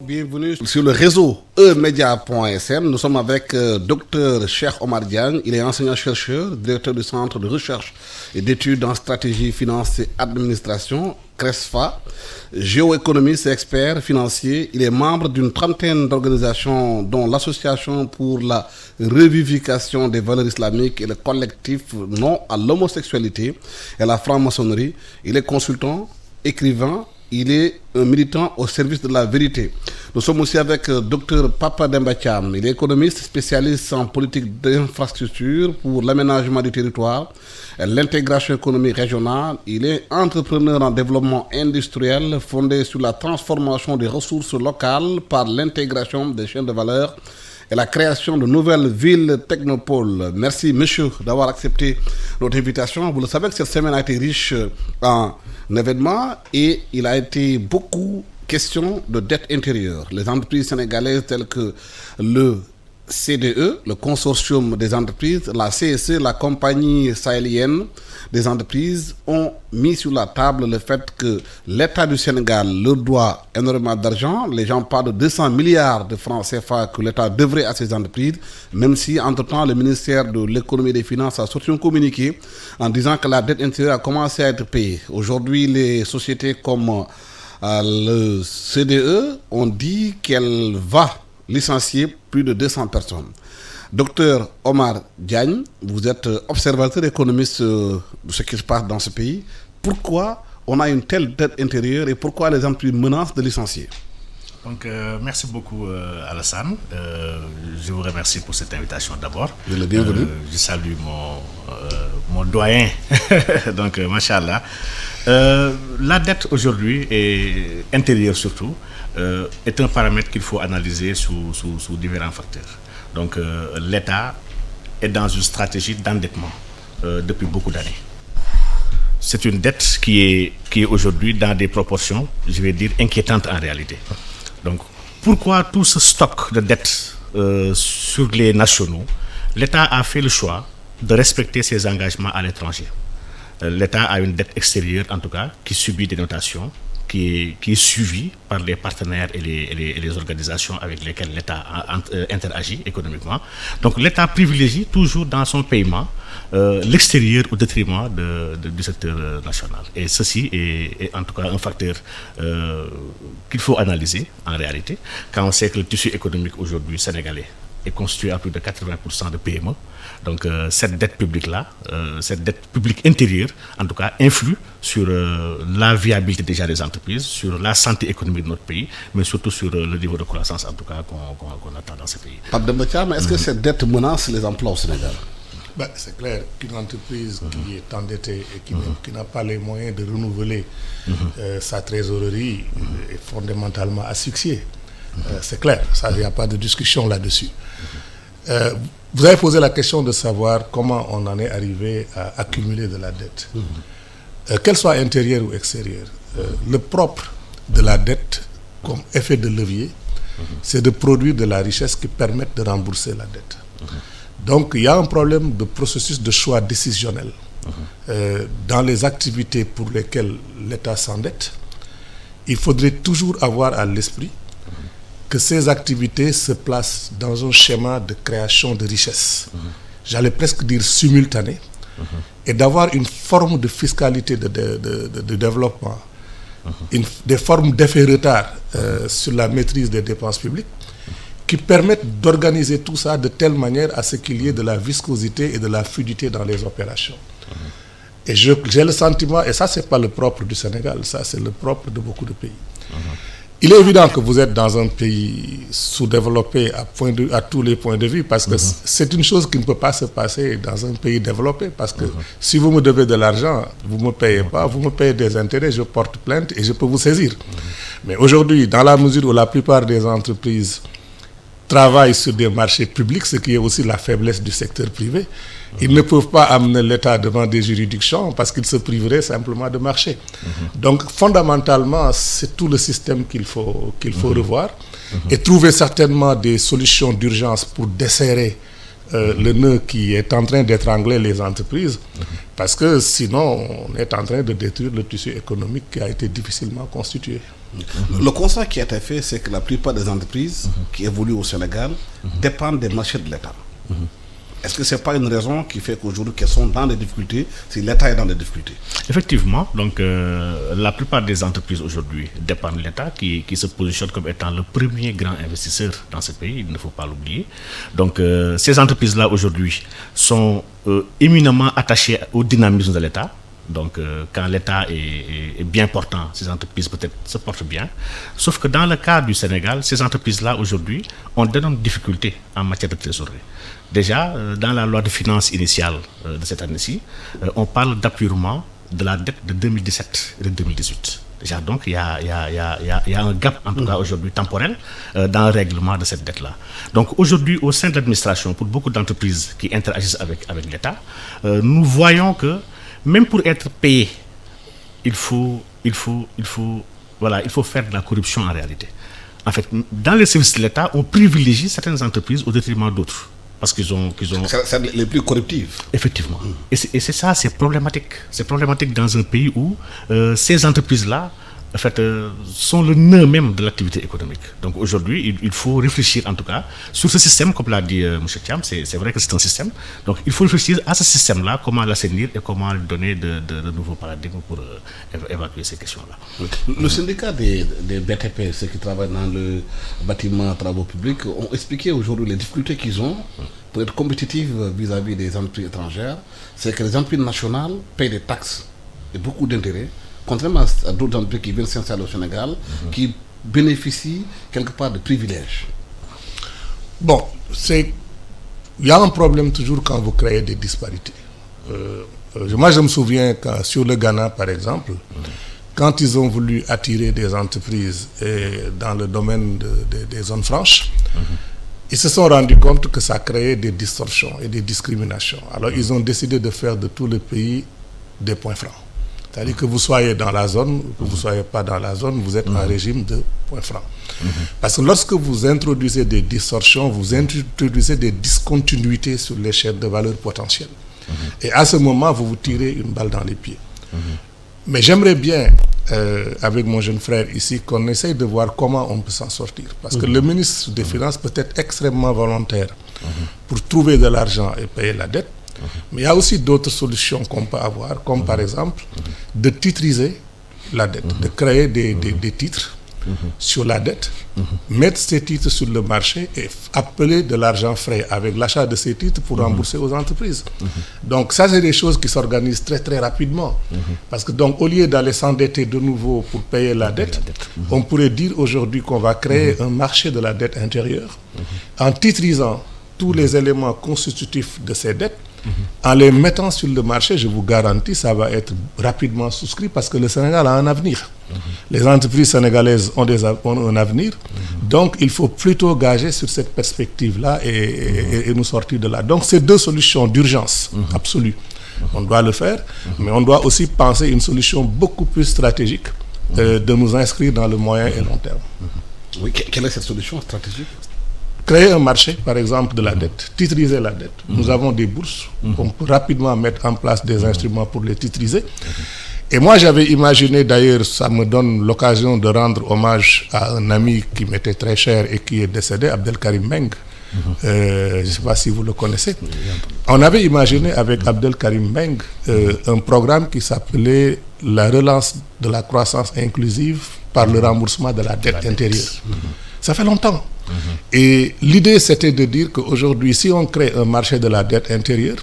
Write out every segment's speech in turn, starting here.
bienvenue sur le réseau emedia.sn. Nous sommes avec Dr Cheikh Omar Diagne. Il est enseignant-chercheur, directeur du Centre de recherche et d'études en stratégie, finance et administration, CRESFA, géoéconomiste et expert financier. Il est membre d'une trentaine d'organisations, dont l'Association pour la revivification des valeurs islamiques et le collectif Non à l'homosexualité et la franc-maçonnerie. Il est consultant, écrivain. Il est un militant au service de la vérité. Nous sommes aussi avec Dr Papa Demba Thiam. Il est économiste, spécialiste en politique d'infrastructure pour l'aménagement du territoire et l'intégration économique régionale. Il est entrepreneur en développement industriel fondé sur la transformation des ressources locales par l'intégration des chaînes de valeur et la création de nouvelles villes technopoles. Merci, monsieur, d'avoir accepté notre invitation. Vous le savez que cette semaine a été riche en événements et il a été beaucoup question de dette intérieure. Les entreprises sénégalaises telles que le CDE, le consortium des entreprises, la CSE, la compagnie sahélienne des entreprises ont mis sur la table le fait que l'État du Sénégal leur doit énormément d'argent. Les gens parlent de 200 milliards de francs CFA que l'État devrait à ces entreprises, même si, entre-temps, le ministère de l'économie et des finances a sorti un communiqué en disant que la dette intérieure a commencé à être payée. Aujourd'hui, les sociétés comme le CDE ont dit qu'elle va licencier plus de 200 personnes. Docteur Omar Diagne, vous êtes observateur économiste de ce qui se passe dans ce pays. Pourquoi on a une telle dette intérieure et pourquoi les entreprises menacent de licencier? Donc, merci beaucoup Alassane. Je vous remercie pour cette invitation d'abord. Vous êtes le bienvenu. Je salue mon doyen. Donc, machallah. La dette aujourd'hui, et intérieure surtout, est un paramètre qu'il faut analyser sous différents facteurs. Donc l'État est dans une stratégie d'endettement depuis beaucoup d'années. C'est une dette qui est aujourd'hui dans des proportions, je vais dire, inquiétantes en réalité. Donc pourquoi tout ce stock de dettes sur les nationaux? L'État a fait le choix de respecter ses engagements à l'étranger. L'État a une dette extérieure, en tout cas, qui subit des notations, qui est suivie par les partenaires et les organisations avec lesquelles l'État interagit économiquement. Donc l'État privilégie toujours dans son paiement l'extérieur au détriment du secteur national. Et ceci est en tout cas un facteur qu'il faut analyser en réalité, quand on sait que le tissu économique aujourd'hui sénégalais est constitué à plus de 80% de PME. Donc cette dette publique-là, cette dette publique intérieure, en tout cas, influe sur la viabilité déjà des entreprises, sur la santé économique de notre pays, mais surtout sur le niveau de croissance, en tout cas, qu'on attend dans ce pays. Pape Demba Thiam, est-ce que cette dette menace les emplois au Sénégal? C'est clair qu'une entreprise qui est endettée et qui n'a pas les moyens de renouveler sa trésorerie est fondamentalement asphyxiée. C'est clair, ça, il n'y a pas de discussion là-dessus. Vous avez posé la question de savoir comment on en est arrivé à accumuler de la dette. Qu'elle soit intérieure ou extérieure, le propre de la dette comme effet de levier, c'est de produire de la richesse qui permette de rembourser la dette. Donc il y a un problème de processus de choix décisionnel. Dans les activités pour lesquelles l'État s'endette, il faudrait toujours avoir à l'esprit que ces activités se placent dans un schéma de création de richesse, j'allais presque dire simultané, et d'avoir une forme de fiscalité de développement, des formes d'effet retard sur la maîtrise des dépenses publiques, qui permettent d'organiser tout ça de telle manière à ce qu'il y ait de la viscosité et de la fluidité dans les opérations. Et j'ai le sentiment, et ça c'est pas le propre du Sénégal, ça c'est le propre de beaucoup de pays. Il est évident que vous êtes dans un pays sous-développé à tous les points de vue, parce que c'est une chose qui ne peut pas se passer dans un pays développé, parce que si vous me devez de l'argent, vous ne me payez pas, vous me payez des intérêts, je porte plainte et je peux vous saisir. Mais aujourd'hui, dans la mesure où la plupart des entreprises travaillent sur des marchés publics, ce qui est aussi la faiblesse du secteur privé, ils ne peuvent pas amener l'État devant des juridictions parce qu'ils se priveraient simplement de marché. Donc fondamentalement, c'est tout le système qu'il faut revoir et trouver certainement des solutions d'urgence pour desserrer le nœud qui est en train d'étrangler les entreprises, parce que sinon on est en train de détruire le tissu économique qui a été difficilement constitué. Le constat qui a été fait, c'est que la plupart des entreprises qui évoluent au Sénégal dépendent des marchés de l'État. Est-ce que ce n'est pas une raison qui fait qu'aujourd'hui qu'elles sont dans des difficultés, si l'État est dans des difficultés? Effectivement, donc la plupart des entreprises aujourd'hui dépendent de l'État qui se positionne comme étant le premier grand investisseur dans ce pays, il ne faut pas l'oublier. Donc ces entreprises-là aujourd'hui sont éminemment attachées au dynamisme de l'État. Donc quand l'État est bien portant, ces entreprises peut-être se portent bien. Sauf que dans le cas du Sénégal, ces entreprises-là aujourd'hui ont d'énormes difficultés en matière de trésorerie. Déjà, dans la loi de finances initiale de cette année-ci, on parle d'appurement de la dette de 2017 et de 2018. Déjà, donc, il y a un gap, en tout cas aujourd'hui, temporel dans le règlement de cette dette-là. Donc, aujourd'hui, au sein de l'administration, pour beaucoup d'entreprises qui interagissent avec l'État, nous voyons que même pour être payé, il faut faire de la corruption en réalité. En fait, dans les services de l'État, on privilégie certaines entreprises au détriment d'autres. Parce qu'ils ont... C'est les plus corruptives. Effectivement. Et c'est ça, c'est problématique. C'est problématique dans un pays où ces entreprises-là, en fait, sont le nœud même de l'activité économique. Donc aujourd'hui, il faut réfléchir en tout cas sur ce système, comme l'a dit M. Thiam, c'est vrai que c'est un système. Donc il faut réfléchir à ce système-là, comment l'assainir et comment lui donner de nouveaux paradigmes pour évacuer ces questions-là. Le syndicat des BTP, ceux qui travaillent dans le bâtiment travaux publics, ont expliqué aujourd'hui les difficultés qu'ils ont pour être compétitifs vis-à-vis des entreprises étrangères. C'est que les entreprises nationales payent des taxes et beaucoup d'intérêts, contrairement à d'autres entreprises qui viennent s'installer au Sénégal, qui bénéficient quelque part de privilèges. Bon, il y a un problème toujours quand vous créez des disparités. Moi, je me souviens sur le Ghana, par exemple, quand ils ont voulu attirer des entreprises dans le domaine des zones franches, ils se sont rendus compte que ça créait des distorsions et des discriminations. Alors, ils ont décidé de faire de tout le pays des points francs. C'est-à-dire que vous soyez dans la zone, que vous ne soyez pas dans la zone, vous êtes en régime de points francs. Parce que lorsque vous introduisez des distorsions, vous introduisez des discontinuités sur les chaînes de valeur potentielles. Et à ce moment, vous vous tirez une balle dans les pieds. Mais j'aimerais bien, avec mon jeune frère ici, qu'on essaye de voir comment on peut s'en sortir. Parce que le ministre des Finances peut être extrêmement volontaire pour trouver de l'argent et payer la dette. Mais il y a aussi d'autres solutions qu'on peut avoir, comme par exemple de titriser la dette, de créer des titres sur la dette, mettre ces titres sur le marché et appeler de l'argent frais avec l'achat de ces titres pour rembourser aux entreprises. Donc ça, c'est des choses qui s'organisent très très rapidement. Parce que donc au lieu d'aller s'endetter de nouveau pour payer la dette, on pourrait dire aujourd'hui qu'on va créer un marché de la dette intérieure en titrisant tous les éléments constitutifs de ces dettes. En les mettant sur le marché, je vous garantis, ça va être rapidement souscrit parce que le Sénégal a un avenir. Les entreprises sénégalaises ont un avenir. Donc, il faut plutôt gager sur cette perspective-là et nous sortir de là. Donc, c'est deux solutions d'urgence absolue. On doit le faire, mais on doit aussi penser une solution beaucoup plus stratégique de nous inscrire dans le moyen et long terme. Oui, quelle est cette solution stratégique? Créer un marché, par exemple, de la dette, titriser la dette. Nous avons des bourses, on peut rapidement mettre en place des instruments pour les titriser. Et moi, j'avais imaginé, d'ailleurs, ça me donne l'occasion de rendre hommage à un ami qui m'était très cher et qui est décédé, Abdelkarim Meng. Je ne sais pas si vous le connaissez. On avait imaginé avec Abdelkarim Meng un programme qui s'appelait la relance de la croissance inclusive par le remboursement de la dette intérieure. Ça fait longtemps. Et l'idée, c'était de dire qu'aujourd'hui, si on crée un marché de la dette intérieure,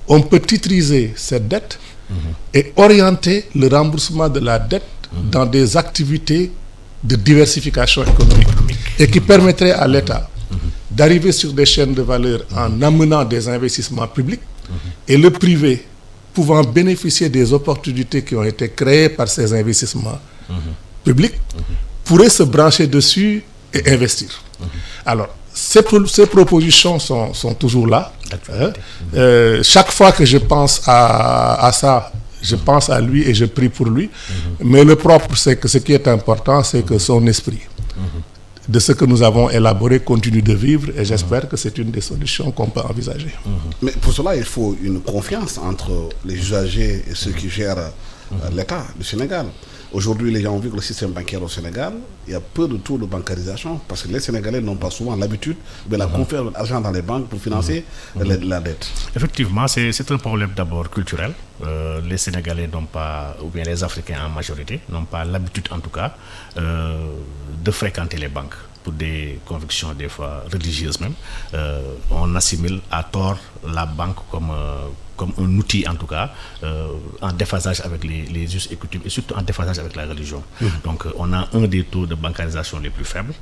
on peut titriser cette dette et orienter le remboursement de la dette dans des activités de diversification économique et qui permettraient à l'État d'arriver sur des chaînes de valeur en amenant des investissements publics et le privé pouvant bénéficier des opportunités qui ont été créées par ces investissements publics pourrait se brancher dessus et investir. Alors, ces propositions sont toujours là. Chaque fois que je pense à ça, je pense à lui et je prie pour lui. Mais le propre, c'est que ce qui est important, c'est que son esprit de ce que nous avons élaboré continue de vivre et j'espère que c'est une des solutions qu'on peut envisager. Mais pour cela, il faut une confiance entre les usagers et ceux qui gèrent l'État du Sénégal. Aujourd'hui, les gens ont vu que le système bancaire au Sénégal, il y a peu de taux de bancarisation parce que les Sénégalais n'ont pas souvent l'habitude de la confiance de l'argent dans les banques pour financer la dette. Effectivement, c'est un problème d'abord culturel. Les Sénégalais n'ont pas, ou bien les Africains en majorité, n'ont pas l'habitude en tout cas de fréquenter les banques pour des convictions des fois religieuses même. On assimile à tort la banque comme un outil en tout cas en déphasage avec les us et coutumes et surtout en déphasage avec la religion. Donc on a un des taux de bancarisation les plus faibles.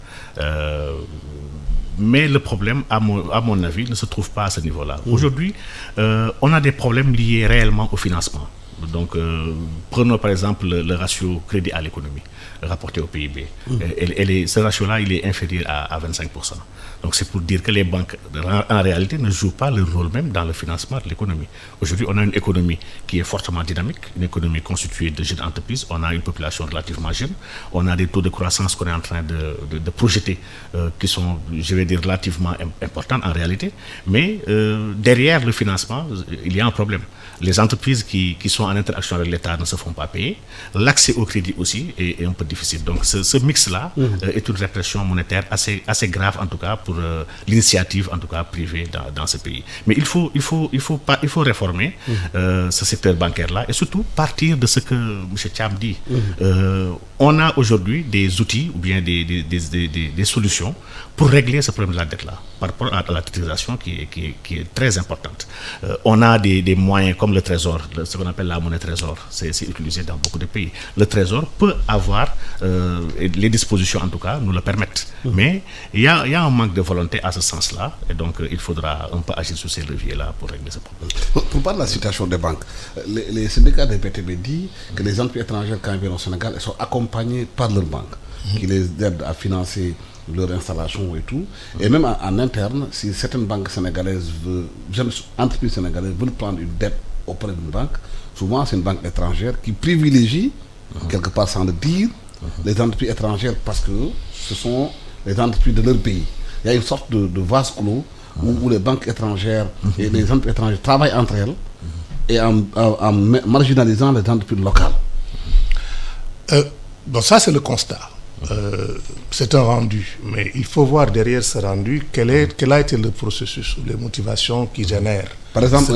Mais le problème, à mon avis, ne se trouve pas à ce niveau-là. Aujourd'hui, on a des problèmes liés réellement au financement. Donc, prenons par exemple le ratio crédit à l'économie rapporté au PIB. Ce ratio-là, il est inférieur à 25%. Donc, c'est pour dire que les banques, en réalité, ne jouent pas le rôle même dans le financement de l'économie. Aujourd'hui, on a une économie qui est fortement dynamique, une économie constituée de jeunes entreprises. On a une population relativement jeune. On a des taux de croissance qu'on est en train de projeter qui sont, je vais dire, relativement importants en réalité. Mais derrière le financement, il y a un problème. Les entreprises qui sont en interaction avec l'État ne se font pas payer. L'accès au crédit aussi est un peu difficile. Donc ce mix-là est une répression monétaire assez grave en tout cas pour l'initiative en tout cas privée dans ce pays. Mais il faut réformer ce secteur bancaire-là et surtout partir de ce que M. Thiam dit. On a aujourd'hui des outils ou bien des solutions pour régler ce problème de la dette-là par rapport à la titrisation qui est très importante. On a des moyens comme le trésor, ce qu'on appelle la monnaie trésor, c'est utilisé dans beaucoup de pays. Le trésor peut avoir, les dispositions en tout cas nous le permettent, mais il y a un manque de volonté à ce sens-là, et donc il faudra un peu agir sur ces leviers-là pour régler ce problème. Pour parler de la situation des banques, les syndicats des PTB disent que les entreprises étrangères quand elles viennent au Sénégal, elles sont accompagnées par leurs banques, qui les aident à financer leur installation et tout. Et même en interne, si certaines banques sénégalaises, entreprises sénégalaises veulent prendre une dette auprès d'une banque, souvent c'est une banque étrangère qui privilégie, quelque part sans le dire, les entreprises étrangères parce que ce sont les entreprises de leur pays. Il y a une sorte de vase clos où les banques étrangères et les entreprises étrangères travaillent entre elles et en marginalisant les entreprises locales. Bon, ça c'est le constat. C'est un rendu, mais il faut voir derrière ce rendu quel a été le processus ou les motivations qui génèrent. Par exemple,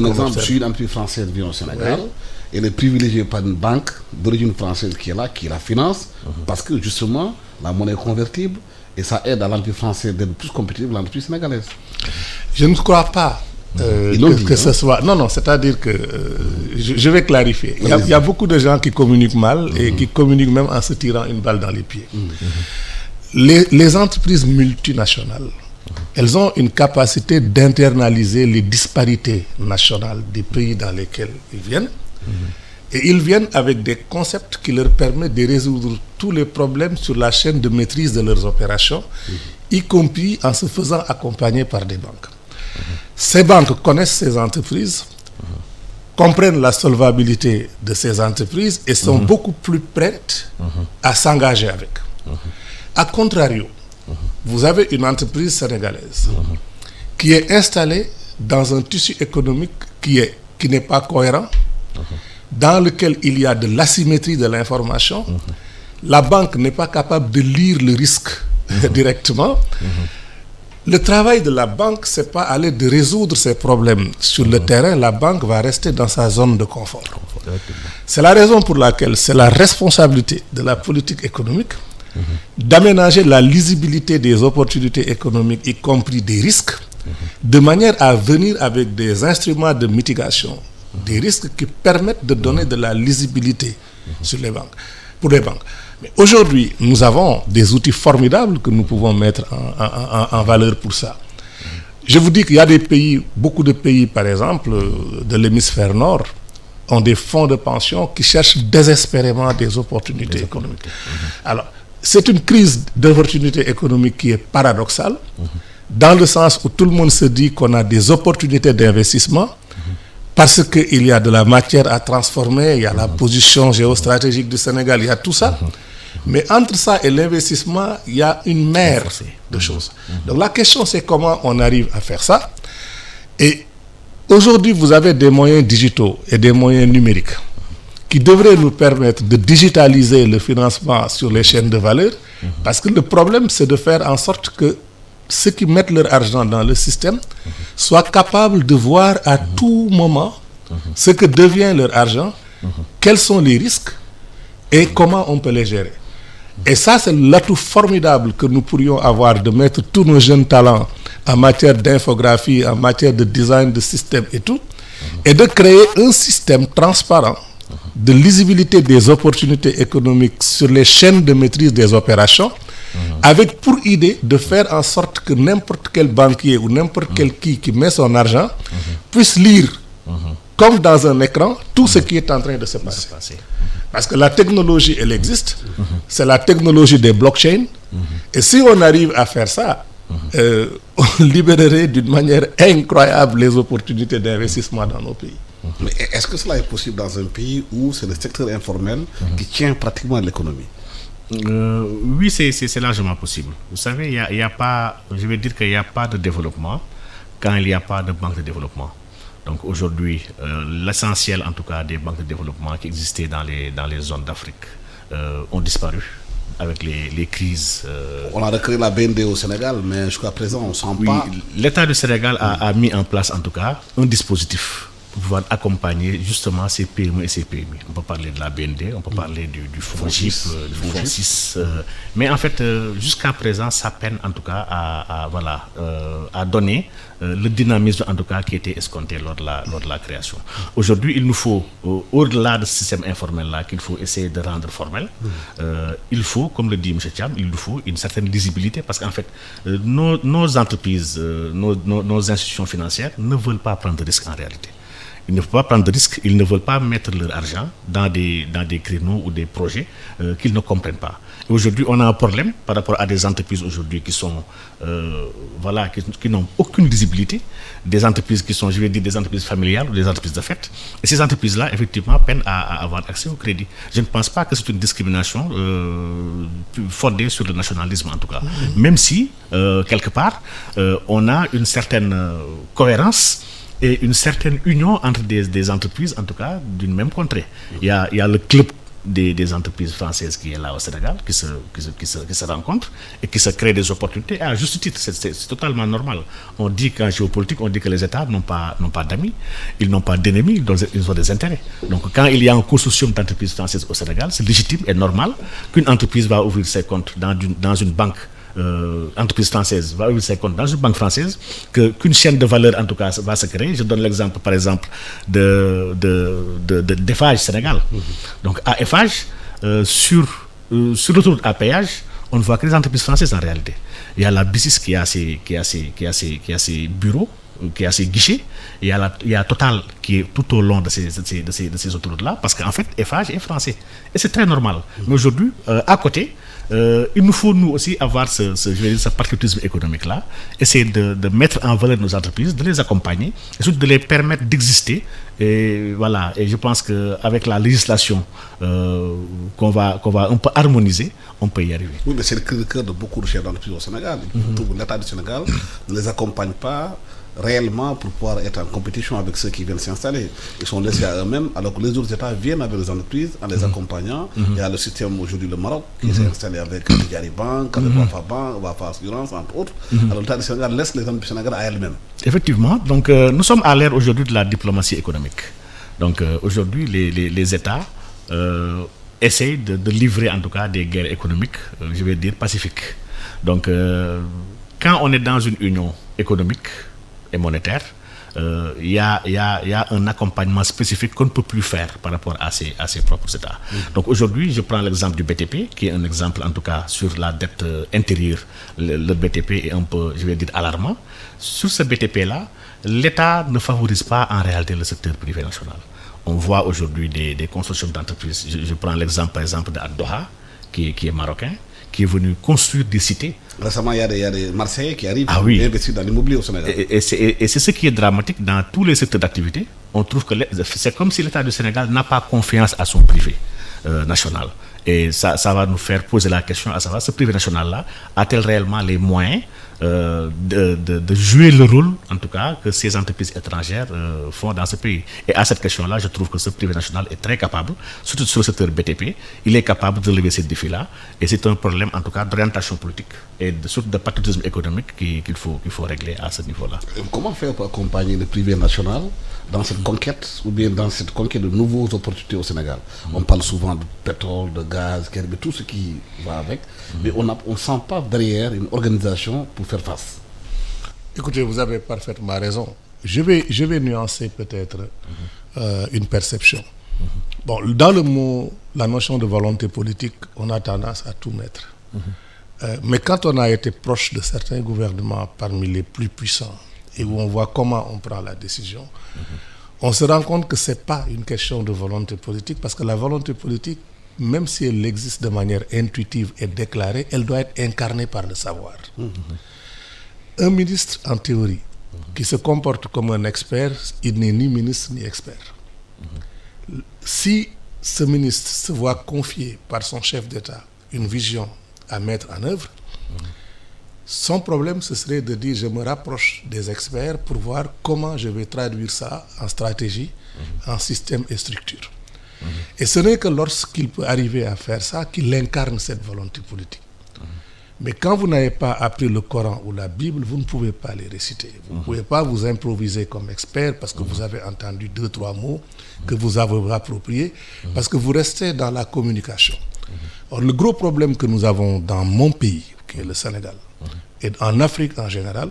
si une entreprise française vient au Sénégal, elle est privilégiée par une banque d'origine française qui est là, qui la finance, parce que justement, la monnaie est convertible et ça aide à l'entreprise française d'être plus compétitive que l'entreprise sénégalaise. Je ne crois pas. Que ce soit... Non, c'est-à-dire que je vais clarifier. Il y a beaucoup de gens qui communiquent mal et qui communiquent même en se tirant une balle dans les pieds. Les entreprises multinationales, elles ont une capacité d'internaliser les disparités nationales des pays dans lesquels ils viennent. Et ils viennent avec des concepts qui leur permettent de résoudre tous les problèmes sur la chaîne de maîtrise de leurs opérations, y compris en se faisant accompagner par des banques. Ces banques connaissent ces entreprises, comprennent la solvabilité de ces entreprises et sont beaucoup plus prêtes à s'engager avec. A contrario, vous avez une entreprise sénégalaise qui est installée dans un tissu économique qui n'est pas cohérent, dans lequel il y a de l'asymétrie de l'information. La banque n'est pas capable de lire le risque directement. Le travail de la banque, ce n'est pas aller de résoudre ces problèmes sur le terrain. La banque va rester dans sa zone de confort. C'est la raison pour laquelle c'est la responsabilité de la politique économique d'aménager la lisibilité des opportunités économiques, y compris des risques, de manière à venir avec des instruments de mitigation des risques qui permettent de donner de la lisibilité sur les banques, pour les banques. Mais aujourd'hui, nous avons des outils formidables que nous pouvons mettre en valeur pour ça. Je vous dis qu'il y a des pays, beaucoup de pays, par exemple, de l'hémisphère nord, ont des fonds de pension qui cherchent désespérément des opportunités économiques. Alors, c'est une crise d'opportunités économiques qui est paradoxale, dans le sens où tout le monde se dit qu'on a des opportunités d'investissement, parce qu'il y a de la matière à transformer, il y a la position géostratégique du Sénégal, il y a tout ça. Mais entre ça et l'investissement, il y a une mer de choses. Donc la question, c'est comment on arrive à faire ça. Et aujourd'hui, vous avez des moyens digitaux et des moyens numériques qui devraient nous permettre de digitaliser le financement sur les chaînes de valeur. Parce que le problème, c'est de faire en sorte que ceux qui mettent leur argent dans le système soient capables de voir à tout moment ce que devient leur argent, quels sont les risques et comment on peut les gérer. Et ça, c'est l'atout formidable que nous pourrions avoir de mettre tous nos jeunes talents en matière d'infographie, en matière de design de système et tout, et de créer un système transparent de lisibilité des opportunités économiques sur les chaînes de maîtrise des opérations, avec pour idée de faire en sorte que n'importe quel banquier ou n'importe quel qui met son argent puisse lire, comme dans un écran, tout ce qui est en train de se passer. Parce que la technologie, elle existe, c'est la technologie des blockchains, et si on arrive à faire ça, on libérerait d'une manière incroyable les opportunités d'investissement dans nos pays. Mais est-ce que cela est possible dans un pays où c'est le secteur informel qui tient pratiquement l'économie? Oui, c'est largement possible. Vous savez, il y a pas, je vais dire qu'il n'y a pas de développement quand il n'y a pas de banque de développement. Donc aujourd'hui, l'essentiel en tout cas des banques de développement qui existaient dans les zones d'Afrique ont disparu avec les crises. On a recréé la BND au Sénégal, mais jusqu'à présent, on ne sent pas... L'État du Sénégal a mis en place en tout cas un dispositif pour pouvoir accompagner justement ces PME et ces PMI. On peut parler de la BND, on peut parler du FONGIP, du FONGIS, mais en fait, jusqu'à présent, ça peine en tout cas à donner le dynamisme en tout cas qui était escompté lors de la création. Aujourd'hui, il nous faut, au-delà de ce système informel-là qu'il faut essayer de rendre formel, il faut, comme le dit M. Thiam, il nous faut une certaine lisibilité parce qu'en fait, nos entreprises, nos institutions financières ne veulent pas prendre de risques en réalité. Ils ne veulent pas prendre de risques, ils ne veulent pas mettre leur argent dans des créneaux ou des projets qu'ils ne comprennent pas. Et aujourd'hui, on a un problème par rapport à des entreprises aujourd'hui qui sont, qui n'ont aucune visibilité, des entreprises qui sont, je vais dire, des entreprises familiales ou des entreprises de fait. Et ces entreprises-là, effectivement, peinent à avoir accès au crédit. Je ne pense pas que c'est une discrimination fondée sur le nationalisme, en tout cas. Même si, quelque part, on a une certaine cohérence et une certaine union entre des entreprises, en tout cas, d'une même contrée. Il y a le club des entreprises françaises qui est là au Sénégal, qui se rencontrent et qui se créent des opportunités. Et à juste titre, c'est totalement normal. On dit qu'en géopolitique, on dit que les États n'ont pas d'amis, ils n'ont pas d'ennemis, ils ont des intérêts. Donc quand il y a un consortium d'entreprises françaises au Sénégal, c'est légitime et normal qu'une entreprise va ouvrir ses comptes dans une banque. Entreprise française va ouvrir ses comptes dans une banque française, qu'une chaîne de valeur en tout cas va se créer. Je donne l'exemple par exemple d'Eiffage Sénégal. Donc à Eiffage, sur l'autoroute à péage, on ne voit que les entreprises françaises en réalité. Il y a la BICIS qui a ses bureaux, qui a ses guichets, et il y a Total qui est tout au long de ces autoroutes-là, parce qu'en fait, Eiffage est français. Et c'est très normal. Mais aujourd'hui, à côté, il nous faut nous aussi avoir ce patriotisme économique-là, essayer de mettre en valeur nos entreprises, de les accompagner, et surtout de les permettre d'exister. Et voilà, et je pense qu'avec la législation qu'on va un peu harmoniser, on peut y arriver. Oui, mais c'est le cœur de beaucoup de chefs d'entreprise au Sénégal. L'État du Sénégal ne les accompagne pas réellement pour pouvoir être en compétition avec ceux qui viennent s'installer. Ils sont laissés à eux-mêmes, alors que les autres États viennent avec les entreprises en les accompagnant. Il y a le système aujourd'hui, le Maroc, qui s'est installé avec Diari Bank, avec Wafa Bank, Wafa Assurance, entre autres. Alors l'État du Sénégal laisse les entreprises du Sénégal à elles-mêmes. Effectivement. Donc nous sommes à l'ère aujourd'hui de la diplomatie économique. Donc aujourd'hui, les États essayent de livrer en tout cas des guerres économiques, je vais dire pacifiques. Donc quand on est dans une union économique et monétaire, il y a un accompagnement spécifique qu'on ne peut plus faire par rapport à ses propres États. Donc aujourd'hui, je prends l'exemple du BTP, qui est un exemple en tout cas sur la dette intérieure. Le BTP est un peu, je vais dire, alarmant. Sur ce BTP-là, l'État ne favorise pas en réalité le secteur privé national. On voit aujourd'hui des consortiums d'entreprises. Je prends l'exemple par exemple d'Ad-Doha, qui est marocain, qui est venu construire des cités. Récemment, il y a des Marseillais qui arrivent à investir dans l'immobilier au Sénégal. Et c'est ce qui est dramatique dans tous les secteurs d'activité. On trouve que c'est comme si l'État du Sénégal n'a pas confiance à son privé national. Et ça va nous faire poser la question à savoir, ce privé national-là a-t-elle réellement les moyens de jouer le rôle, en tout cas, que ces entreprises étrangères font dans ce pays. Et à cette question-là, je trouve que ce privé national est très capable, surtout sur le secteur BTP, il est capable de relever ces défis-là. Et c'est un problème, en tout cas, d'orientation politique et de patriotisme économique qu'il faut régler à ce niveau-là. Comment faire pour accompagner le privé national dans cette conquête, ou bien dans cette conquête de nouvelles opportunités au Sénégal? On parle souvent de pétrole, de gaz, de tout ce qui va avec, mais on ne sent pas derrière une organisation pour faire face. Écoutez, vous avez parfaitement raison. Je vais nuancer peut-être une perception. Bon, dans le mot, la notion de volonté politique, on a tendance à tout mettre. Mais quand on a été proche de certains gouvernements parmi les plus puissants et où on voit comment on prend la décision, on se rend compte que ce n'est pas une question de volonté politique, parce que la volonté politique, même si elle existe de manière intuitive et déclarée, elle doit être incarnée par le savoir. Un ministre, en théorie, qui se comporte comme un expert, il n'est ni ministre ni expert. Si ce ministre se voit confier par son chef d'État une vision à mettre en œuvre, son problème, ce serait de dire: je me rapproche des experts pour voir comment je vais traduire ça en stratégie, en système et structure. Et ce n'est que lorsqu'il peut arriver à faire ça qu'il incarne cette volonté politique. Mais quand vous n'avez pas appris le Coran ou la Bible, vous ne pouvez pas les réciter. Vous ne pouvez pas vous improviser comme expert parce que vous avez entendu 2-3 mots que vous avez appropriés, parce que vous restez dans la communication. Or, le gros problème que nous avons dans mon pays, qui est le Sénégal, et en Afrique en général,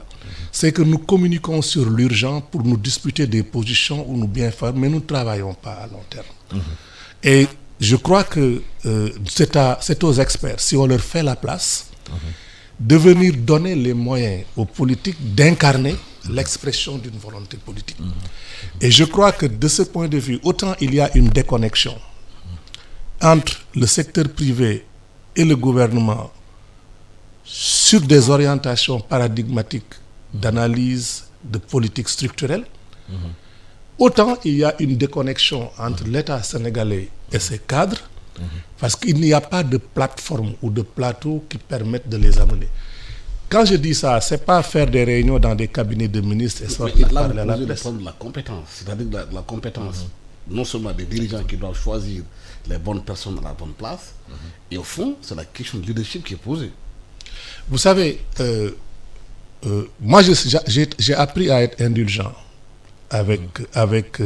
c'est que nous communiquons sur l'urgent pour nous disputer des positions ou nous bien faire, mais nous ne travaillons pas à long terme. Et je crois que c'est aux experts, si on leur fait la place, de venir donner les moyens aux politiques d'incarner l'expression d'une volonté politique. Et je crois que de ce point de vue, autant il y a une déconnexion entre le secteur privé et le gouvernement sur des orientations paradigmatiques d'analyse de politique structurelle, autant il y a une déconnexion entre l'État sénégalais et ses cadres, parce qu'il n'y a pas de plateforme ou de plateau qui permettent de les amener. Quand je dis ça, ce n'est pas faire des réunions dans des cabinets de ministres et sortir parler à la presse. De la compétence, c'est-à-dire la compétence, non seulement des dirigeants qui doivent choisir les bonnes personnes à la bonne place, et au fond, c'est la question de leadership qui est posée. Vous savez, moi j'ai appris à être indulgent avec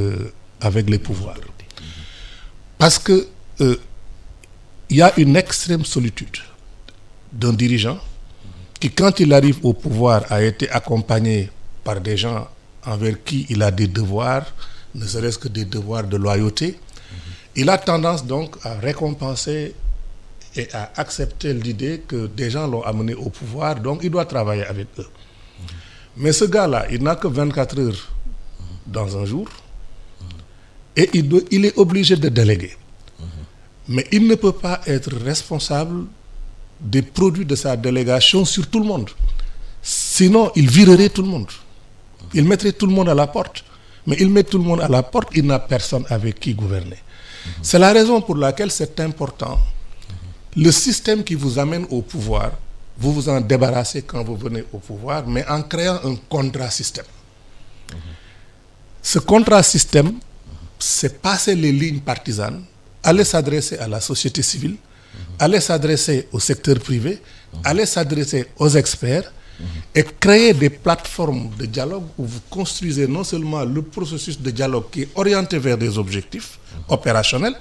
les pouvoirs. Parce que il y a une extrême solitude d'un dirigeant qui, quand il arrive au pouvoir, a été accompagné par des gens envers qui il a des devoirs, ne serait-ce que des devoirs de loyauté. Il a tendance donc à récompenser et à accepter l'idée que des gens l'ont amené au pouvoir, donc il doit travailler avec eux. Mais ce gars-là, il n'a que 24 heures dans un jour et il est obligé de déléguer. Mais il ne peut pas être responsable des produits de sa délégation sur tout le monde. Sinon, il virerait tout le monde. Il mettrait tout le monde à la porte. Mais il met tout le monde à la porte, il n'a personne avec qui gouverner. C'est la raison pour laquelle c'est important. Le système qui vous amène au pouvoir, vous vous en débarrassez quand vous venez au pouvoir, mais en créant un contrat-système. Ce contrat-système, c'est passer les lignes partisanes, aller s'adresser à la société civile, aller s'adresser au secteur privé, aller s'adresser aux experts et créer des plateformes de dialogue où vous construisez non seulement le processus de dialogue qui est orienté vers des objectifs opérationnels,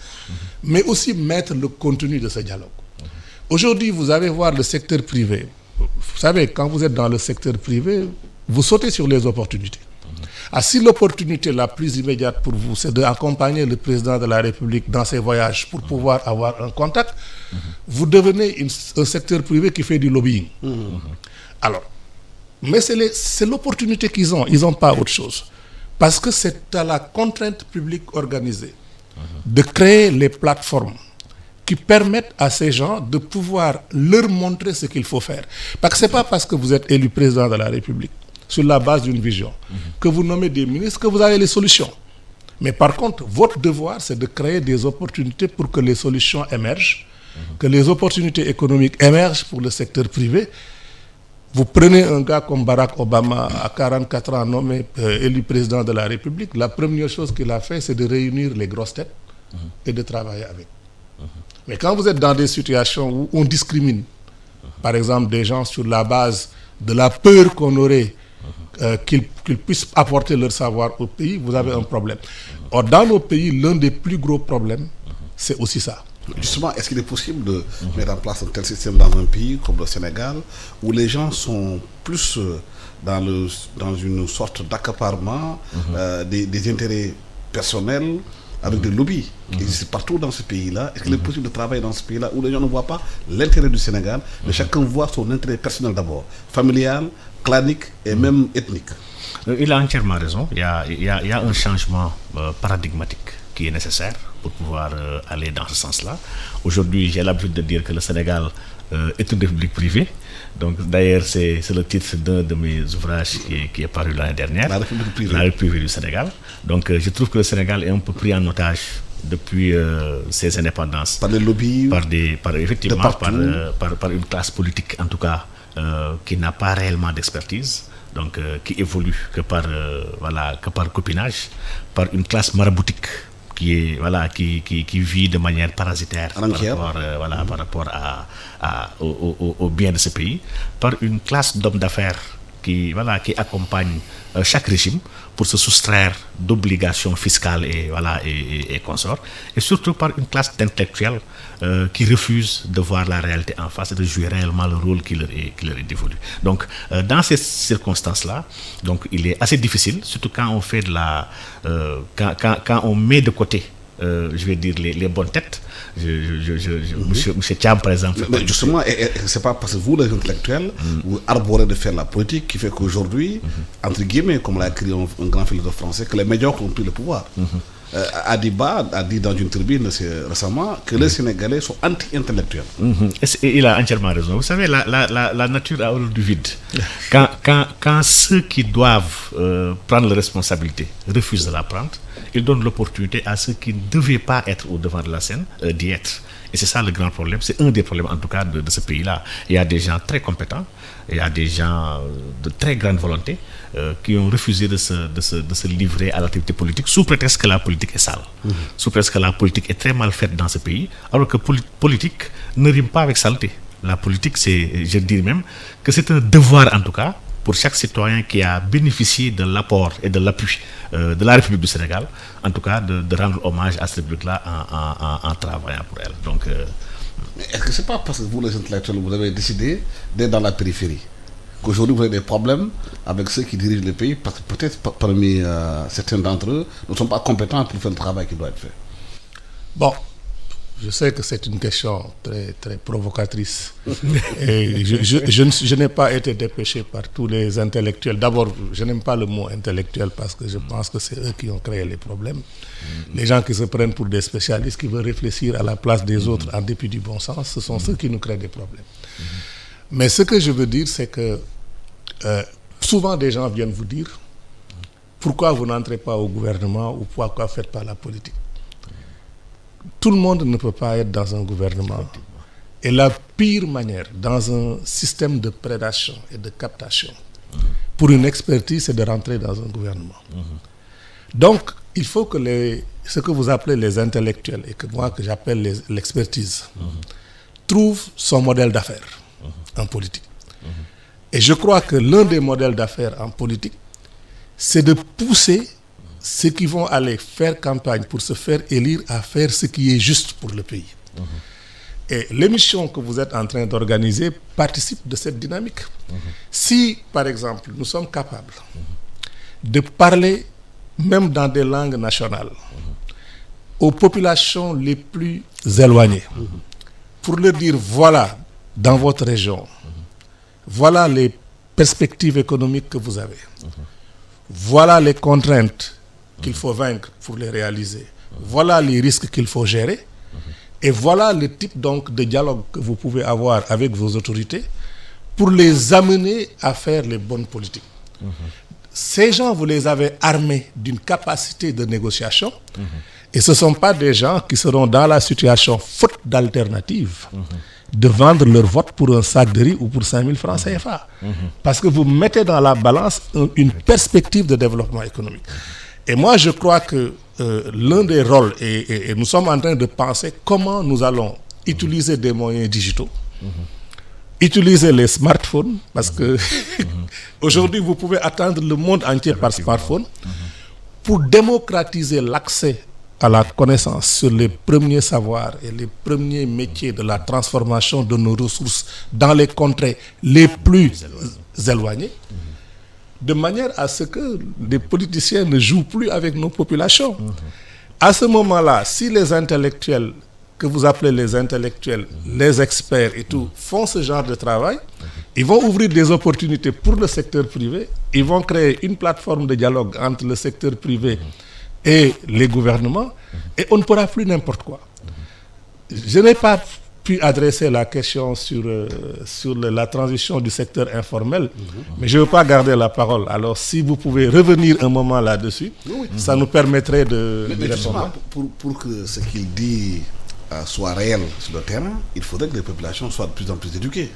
mais aussi mettre le contenu de ce dialogue. Aujourd'hui, vous allez voir le secteur privé. Vous savez, quand vous êtes dans le secteur privé, vous sautez sur les opportunités. Si l'opportunité la plus immédiate pour vous, c'est d'accompagner le président de la République dans ses voyages pour pouvoir avoir un contact, vous devenez un secteur privé qui fait du lobbying. Alors, mais c'est l'opportunité qu'ils ont. Ils n'ont pas autre chose. Parce que c'est à la contrainte publique organisée de créer les plateformes qui permettent à ces gens de pouvoir leur montrer ce qu'il faut faire. Parce que ce n'est pas parce que vous êtes élu président de la République sur la base d'une vision, que vous nommez des ministres, que vous avez les solutions. Mais par contre, votre devoir, c'est de créer des opportunités pour que les solutions émergent que les opportunités économiques émergent pour le secteur privé. Vous prenez un gars comme Barack Obama, à 44 ans, nommé élu président de la République, la première chose qu'il a fait, c'est de réunir les grosses têtes et de travailler avec. Mais quand vous êtes dans des situations où on discrimine, par exemple des gens sur la base de la peur qu'on aurait qu'ils puissent apporter leur savoir au pays, vous avez un problème. Or, dans nos pays, l'un des plus gros problèmes, c'est aussi ça. Justement, est-ce qu'il est possible de mettre en place un tel système dans un pays comme le Sénégal, où les gens sont plus dans une sorte d'accaparement des intérêts personnels avec des lobbies qui existent partout dans ce pays-là? Est-ce qu'il est possible de travailler dans ce pays-là où les gens ne voient pas l'intérêt du Sénégal, mais chacun voit son intérêt personnel d'abord, familial, clanique et même ethnique? Il a entièrement raison. Il y a un changement paradigmatique qui est nécessaire pour pouvoir aller dans ce sens-là. Aujourd'hui, j'ai l'habitude de dire que le Sénégal est une république privée. Donc, d'ailleurs, c'est le titre d'un de mes ouvrages qui est paru l'année dernière. La république privée. La république privée du Sénégal. Donc, je trouve que le Sénégal est un peu pris en otage depuis ses indépendances. Par les lobbies. Effectivement, par une classe politique, en tout cas, qui n'a pas réellement d'expertise. Donc, qui évolue que par copinage, par une classe maraboutique qui vit de manière parasitaire par rapport au bien de ce pays, par une classe d'hommes d'affaires qui accompagne chaque régime pour se soustraire d'obligations fiscales et consorts, et surtout par une classe d'intellectuels qui refusent de voir la réalité en face et de jouer réellement le rôle qui leur est dévolu. Donc, dans ces circonstances-là, donc, il est assez difficile, surtout quand on fait quand on met de côté, je vais dire, les bonnes têtes. Monsieur Thiam, par exemple. Mais justement, c'est pas parce que vous, les intellectuels, vous arborez de faire la politique qui fait qu'aujourd'hui, entre guillemets, comme l'a écrit un grand philosophe français, que les médiocres ont pris le pouvoir. Adiba a dit dans une tribune récemment que les Sénégalais sont anti-intellectuels. Et il a entièrement raison. Vous savez, la nature a horreur du vide. Quand ceux qui doivent prendre la responsabilité refusent de la prendre, ils donnent l'opportunité à ceux qui ne devaient pas être au devant de la scène d'y être. Et c'est ça le grand problème. C'est un des problèmes, en tout cas, de ce pays-là. Il y a des gens très compétents, il y a des gens de très grande volonté qui ont refusé de se livrer à l'activité politique sous prétexte que la politique est sale, sous prétexte que la politique est très mal faite dans ce pays, alors que politique ne rime pas avec saleté. La politique, je dirais même que c'est un devoir, en tout cas, pour chaque citoyen qui a bénéficié de l'apport et de l'appui de la République du Sénégal, en tout cas de rendre hommage à cette République-là en travaillant pour elle. Donc, mais est-ce que c'est pas parce que vous, les intellectuels, vous avez décidé d'être dans la périphérie qu'aujourd'hui vous avez des problèmes avec ceux qui dirigent le pays, parce que peut-être parmi certains d'entre eux ne sont pas compétents pour faire le travail qui doit être fait? Bon, je sais que c'est une question très, très provocatrice. Et je n'ai pas été dépêché par tous les intellectuels. D'abord, je n'aime pas le mot intellectuel parce que je pense que c'est eux qui ont créé les problèmes. Les gens qui se prennent pour des spécialistes, qui veulent réfléchir à la place des autres en dépit du bon sens, ce sont ceux qui nous créent des problèmes. Mais ce que je veux dire, c'est que souvent des gens viennent vous dire pourquoi vous n'entrez pas au gouvernement ou pourquoi vous ne faites pas la politique. Tout le monde ne peut pas être dans un gouvernement. Et la pire manière, dans un système de prédation et de captation, pour une expertise, c'est de rentrer dans un gouvernement. Donc, il faut que ce que vous appelez les intellectuels, et que moi, que j'appelle l'expertise, trouvent son modèle d'affaires en politique. Et je crois que l'un des modèles d'affaires en politique, c'est de pousser ceux qui vont aller faire campagne pour se faire élire à faire ce qui est juste pour le pays. Et l'émission que vous êtes en train d'organiser participe de cette dynamique. Si, par exemple, nous sommes capables de parler, même dans des langues nationales, aux populations les plus éloignées, pour leur dire, voilà, dans votre région, voilà les perspectives économiques que vous avez, voilà les contraintes qu'il faut vaincre pour les réaliser. Voilà les risques qu'il faut gérer. Et voilà le type donc de dialogue que vous pouvez avoir avec vos autorités pour les amener à faire les bonnes politiques. Ces gens, vous les avez armés d'une capacité de négociation Et ce ne sont pas des gens qui seront dans la situation, faute d'alternative, de vendre leur vote pour un sac de riz ou pour 5 000 francs CFA. Parce que vous mettez dans la balance une perspective de développement économique. Et moi, je crois que l'un des rôles, et nous sommes en train de penser comment nous allons utiliser des moyens digitaux, utiliser les smartphones, parce que aujourd'hui, vous pouvez atteindre le monde entier par smartphone, pour démocratiser l'accès à la connaissance sur les premiers savoirs et les premiers métiers de la transformation de nos ressources dans les contrées les plus éloignées, de manière à ce que les politiciens ne jouent plus avec nos populations. À ce moment-là, si les intellectuels, que vous appelez les intellectuels, les experts et tout, font ce genre de travail, ils vont ouvrir des opportunités pour le secteur privé, ils vont créer une plateforme de dialogue entre le secteur privé et les gouvernements, et on ne pourra plus n'importe quoi. Je n'ai pas pu adresser la question sur la transition du secteur informel, mais je ne veux pas garder la parole. Alors, si vous pouvez revenir un moment là-dessus, ça nous permettrait de répondre. Pour que ce qu'il dit soit réel sur le terrain, il faudrait que les populations soient de plus en plus éduquées.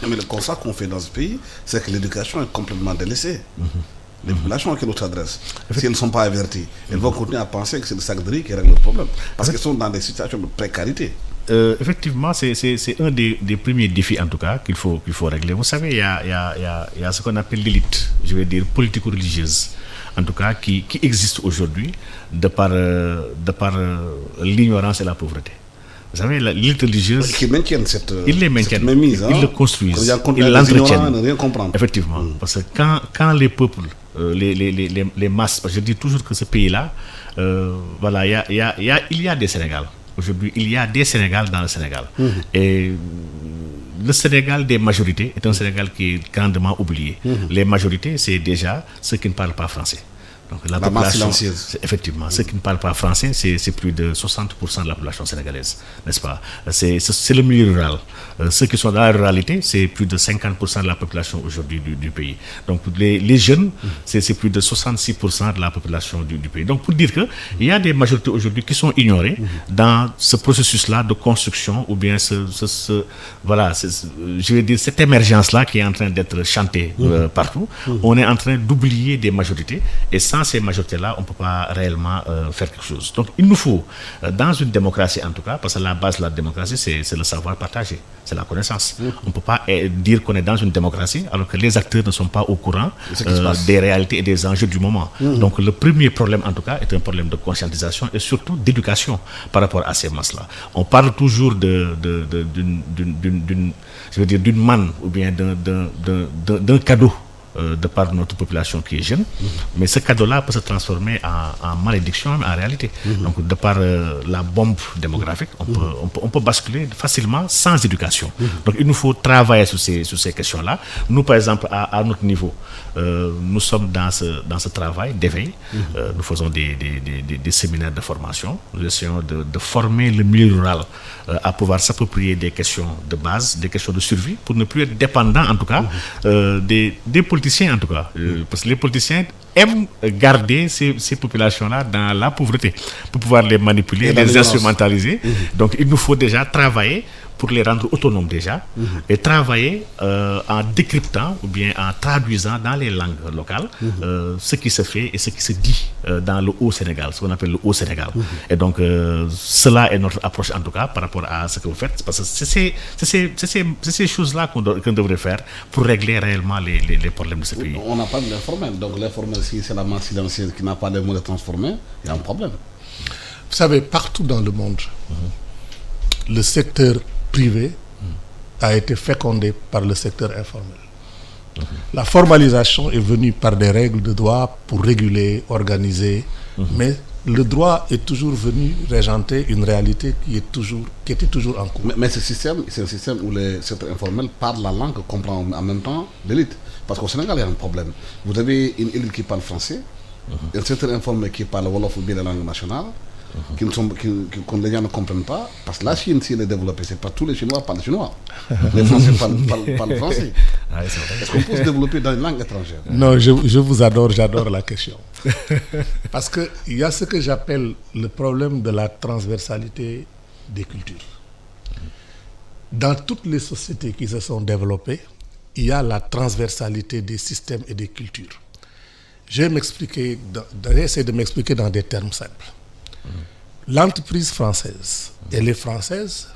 Mais le constat qu'on fait dans ce pays, c'est que l'éducation est complètement délaissée. Les populations auxquelles on s'adresse, si elles ne sont pas averties, elles vont continuer à penser que c'est le sac de riz qui règle le problème. Parce qu'elles sont dans des situations de précarité. Effectivement, c'est un des premiers défis, en tout cas, qu'il faut régler. Vous savez, il y a ce qu'on appelle l'élite, je vais dire politico-religieuse, en tout cas, qui existe aujourd'hui de par l'ignorance et la pauvreté. Vous savez, l'élite religieuse... Qui maintiennent cette mémise, ils le construisent, ils l'entretiennent. Effectivement, parce que quand les peuples, les masses, parce que je dis toujours que ce pays-là, voilà, il y a des Sénégal. Aujourd'hui, il y a des Sénégal dans le Sénégal. Et le Sénégal des majorités est un Sénégal qui est grandement oublié. Les majorités, c'est déjà ceux qui ne parlent pas français. Donc la population, effectivement, ceux qui ne parlent pas français, c'est plus de 60% de la population sénégalaise, n'est-ce pas? C'est le milieu rural. Ceux qui sont dans la ruralité, c'est plus de 50% de la population aujourd'hui du pays. Donc les jeunes, c'est plus de 66% de la population du pays. Donc pour dire qu'il y a des majorités aujourd'hui qui sont ignorées dans ce processus-là de construction, ou bien voilà, je vais dire cette émergence-là qui est en train d'être chantée partout. On est en train d'oublier des majorités, et sans ces majorités-là, on ne peut pas réellement faire quelque chose. Donc il nous faut, dans une démocratie en tout cas, parce que la base de la démocratie, c'est le savoir partagé, c'est la connaissance. On ne peut pas dire qu'on est dans une démocratie alors que les acteurs ne sont pas au courant des réalités et des enjeux du moment. Donc le premier problème en tout cas est un problème de conscientisation et surtout d'éducation par rapport à ces masses-là. On parle toujours d'une manne ou bien d'un cadeau de par notre population qui est jeune, mais ce cadeau-là peut se transformer en malédiction en réalité. Donc de par la bombe démographique, on peut basculer facilement sans éducation. Donc il nous faut travailler sur ces questions-là. Nous, par exemple, à notre niveau, nous sommes dans ce travail d'éveil. Nous faisons des séminaires de formation. Nous essayons de former le milieu rural à pouvoir s'approprier des questions de base, des questions de survie, pour ne plus être dépendant en tout cas des politiciens en tout cas, parce que les politiciens aiment garder ces populations-là dans la pauvreté pour pouvoir les manipuler, les instrumentaliser. Donc il nous faut déjà travailler pour les rendre autonomes déjà, et travailler en décryptant ou bien en traduisant dans les langues locales ce qui se fait et ce qui se dit dans le Haut-Sénégal, ce qu'on appelle le Haut-Sénégal. Et donc cela est notre approche en tout cas par rapport à ce que vous faites, parce que c'est ces choses-là qu'on devrait faire pour régler réellement les problèmes de ce pays. On n'a pas de l'informel, donc l'informel, si c'est la masse silencieuse qui n'a pas les mots de transformer, il y a un problème. Vous savez, partout dans le monde, le secteur privé a été fécondé par le secteur informel. La formalisation est venue par des règles de droit pour réguler, organiser, mais le droit est toujours venu régenter une réalité qui était toujours en cours. Mais ce système, c'est un système où le secteur informel parle la langue, comprend en même temps l'élite. Parce qu'au Sénégal, il y a un problème. Vous avez une élite qui parle français, un secteur informel qui parle wolof ou bien la langue nationale, que les gens ne comprennent pas, parce que la Chine, si elle est développée, c'est pas tous les Chinois parlent chinois. Les Français parlent français. Ah, c'est vrai. Est-ce qu'on peut se développer dans une langue étrangère? Non, je vous adore, j'adore la question. Parce qu'il y a ce que j'appelle le problème de la transversalité des cultures. Dans toutes les sociétés qui se sont développées, il y a la transversalité des systèmes et des cultures. Je vais essayer de m'expliquer dans des termes simples. L'entreprise française, elle est française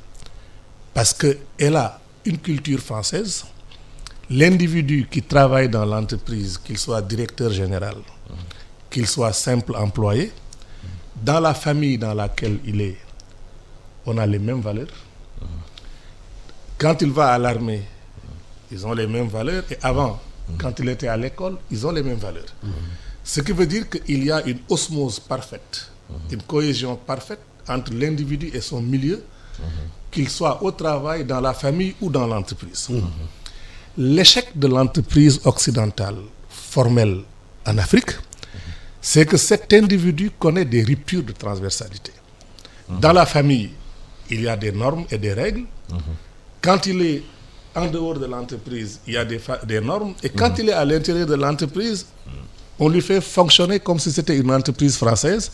parce qu'elle a une culture française. L'individu qui travaille dans l'entreprise, qu'il soit directeur général, qu'il soit simple employé, dans la famille dans laquelle il est, on a les mêmes valeurs. Quand il va à l'armée, ils ont les mêmes valeurs. Et avant, quand il était à l'école, ils ont les mêmes valeurs. Ce qui veut dire qu'il y a une osmose parfaite, une cohésion parfaite entre l'individu et son milieu, qu'il soit au travail, dans la famille ou dans l'entreprise. L'échec de l'entreprise occidentale formelle en Afrique, c'est que cet individu connaît des ruptures de transversalité. Dans la famille, il y a des normes et des règles. Quand il est en dehors de l'entreprise, il y a des normes. Et quand il est à l'intérieur de l'entreprise, on lui fait fonctionner comme si c'était une entreprise française,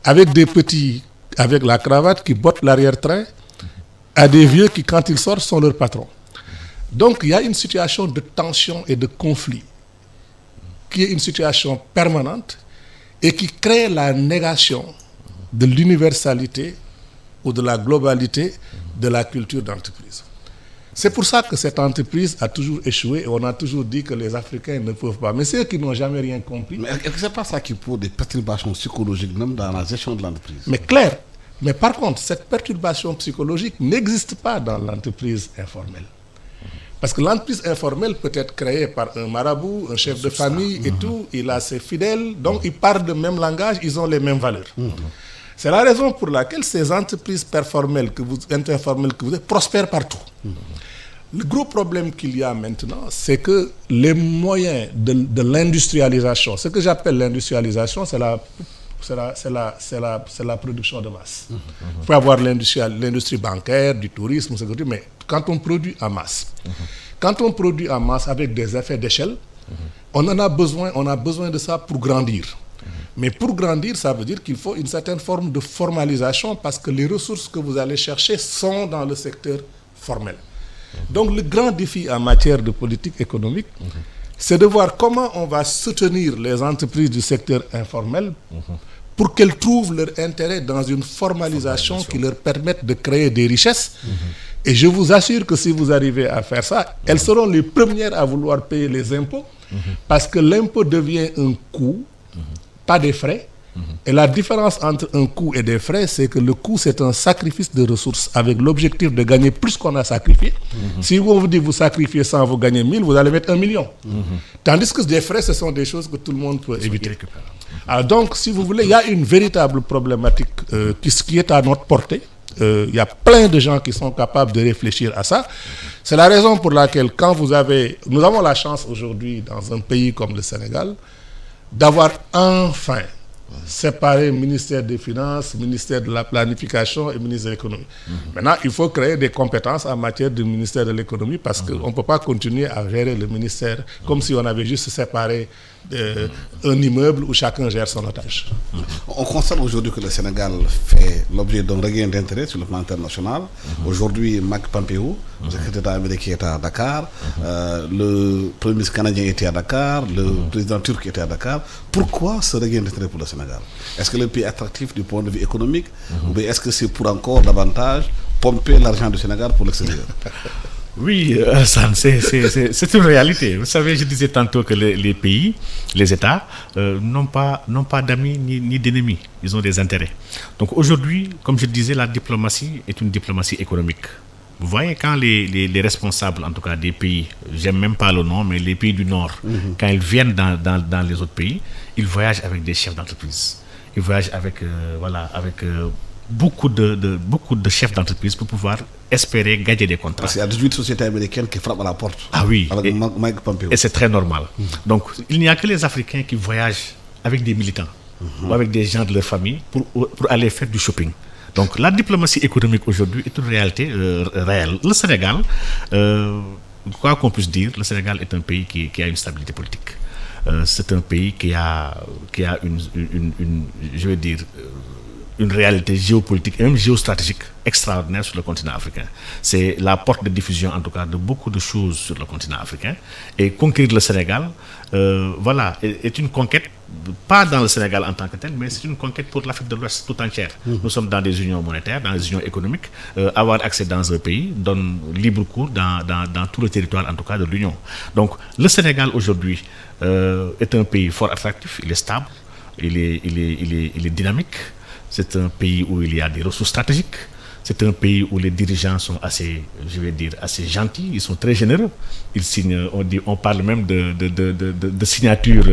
avec des petits, avec la cravate qui botte l'arrière-train, à des vieux qui, quand ils sortent, sont leurs patrons. Donc, il y a une situation de tension et de conflit, qui est une situation permanente et qui crée la négation de l'universalité ou de la globalité de la culture d'entreprise. C'est pour ça que cette entreprise a toujours échoué et on a toujours dit que les Africains ne peuvent pas. Mais ceux qui n'ont jamais rien compris... Mais est-ce que ce n'est pas ça qui pose des perturbations psychologiques même dans la gestion de l'entreprise? Mais clair. Mais par contre, cette perturbation psychologique n'existe pas dans l'entreprise informelle. Parce que l'entreprise informelle peut être créée par un marabout, un chef de famille et tout. Il a ses fidèles, donc ils parlent le même langage, ils ont les mêmes valeurs. C'est la raison pour laquelle ces entreprises informelles que vous êtes prospèrent partout. Le gros problème qu'il y a maintenant, c'est que les moyens de l'industrialisation, ce que j'appelle l'industrialisation, c'est la production de masse. Il faut avoir l'industrie bancaire, du tourisme, mais quand on produit en masse, avec des effets d'échelle, on a besoin de ça pour grandir. Mais pour grandir, ça veut dire qu'il faut une certaine forme de formalisation parce que les ressources que vous allez chercher sont dans le secteur formel. Donc le grand défi en matière de politique économique, c'est de voir comment on va soutenir les entreprises du secteur informel pour qu'elles trouvent leur intérêt dans une formalisation qui leur permette de créer des richesses. Et je vous assure que si vous arrivez à faire ça, elles seront les premières à vouloir payer les impôts parce que l'impôt devient un coût, pas des frais. Et la différence entre un coût et des frais, c'est que le coût, c'est un sacrifice de ressources avec l'objectif de gagner plus qu'on a sacrifié. Si on vous dit vous sacrifiez 100, vous gagnez 1000, vous allez mettre 1 million. Tandis que des frais, ce sont des choses que tout le monde peut éviter. Alors donc, si vous voulez, il y a une véritable problématique qui est à notre portée. Il y a plein de gens qui sont capables de réfléchir à ça. C'est la raison pour laquelle nous avons la chance aujourd'hui, dans un pays comme le Sénégal, d'avoir enfin séparé ministère des Finances, ministère de la Planification et ministère de l'Économie. Maintenant, il faut créer des compétences en matière du ministère de l'Économie parce qu'on ne peut pas continuer à gérer le ministère comme si on avait juste séparé un immeuble où chacun gère son otage. On constate aujourd'hui que le Sénégal fait l'objet d'un regain d'intérêt sur le plan international. Aujourd'hui, Mike Pompeo, le secrétaire d'État américain, était à Dakar, le Premier ministre canadien était à Dakar, le président turc était à Dakar. Pourquoi ce regain d'intérêt pour le Sénégal? Est-ce que le pays est attractif du point de vue économique ou bien est-ce que c'est pour encore davantage pomper l'argent du Sénégal pour l'extérieur? Oui, Hassan, c'est une réalité. Vous savez, je disais tantôt que les pays, les États, n'ont pas d'amis ni d'ennemis. Ils ont des intérêts. Donc aujourd'hui, comme je disais, la diplomatie est une diplomatie économique. Vous voyez, quand les responsables, en tout cas des pays, j'aime même pas le nom, mais les pays du Nord, quand ils viennent dans les autres pays, ils voyagent avec des chefs d'entreprise. Ils voyagent avec beaucoup de chefs d'entreprise pour pouvoir espérer gagner des contrats. Parce qu'il y a 18 sociétés américaines qui frappent à la porte. Ah oui. Avec Mike Pompeo. Et c'est très normal. Donc, il n'y a que les Africains qui voyagent avec des militants ou avec des gens de leur famille pour aller faire du shopping. Donc, la diplomatie économique aujourd'hui est une réalité réelle. Le Sénégal quoi qu'on puisse dire, le Sénégal est un pays qui a une stabilité politique. C'est un pays qui a je vais dire, une réalité géopolitique et même géostratégique extraordinaire sur le continent africain. C'est la porte de diffusion, en tout cas, de beaucoup de choses sur le continent africain. Et conquérir le Sénégal, voilà, est une conquête, pas dans le Sénégal en tant que tel, mais c'est une conquête pour l'Afrique de l'Ouest tout entière. Nous sommes dans des unions monétaires, dans des unions économiques. Avoir accès dans un pays donne libre cours dans tout le territoire, en tout cas, de l'Union. Donc, le Sénégal, aujourd'hui, est un pays fort attractif, il est stable, il est dynamique. C'est un pays où il y a des ressources stratégiques. C'est un pays où les dirigeants sont assez, je vais dire, assez gentils. Ils sont très généreux. Ils signent, on parle même de signature,